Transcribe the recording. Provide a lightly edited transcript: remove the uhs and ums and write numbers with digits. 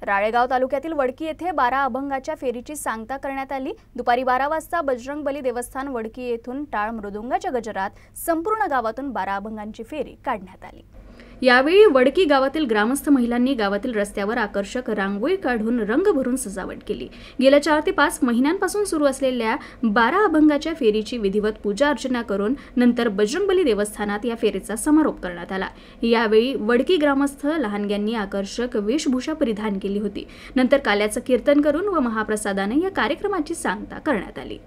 राळेगाव तालुक्यातील वडकी येथे 12 अभंगाच्या फेरीची सांगता करण्यात आली। दुपारी 12 वाजता बजरंगबली देवस्थान वडकी येथून टाळ मृदुंगाच्या गजरात संपूर्ण गावातून 12 अभंगांची फेरी काढण्यात आली। यावेळी वडकी गावातील ग्रामस्थ महिलांनी गावातील रस्त्यावर आकर्षक रांगोळी काढून रंग भरून सजावट केली। गेल्या 4 ते 5 महिन्यांपासून सुरू असलेल्या 12 अभंगाच्या फेरीची विधिवत पूजा अर्चना करून नंतर बजरंगबली देवस्थानात या फेरीचा समारोप करण्यात आला। यावेळी वडकी ग्रामस्थ लहानग्यांनी आकर्षक वेशभूषा परिधान केली होती। नंतर काल्याचं कीर्तन करून व महाप्रसादाने या कार्यक्रमाची सांगता करण्यात आली।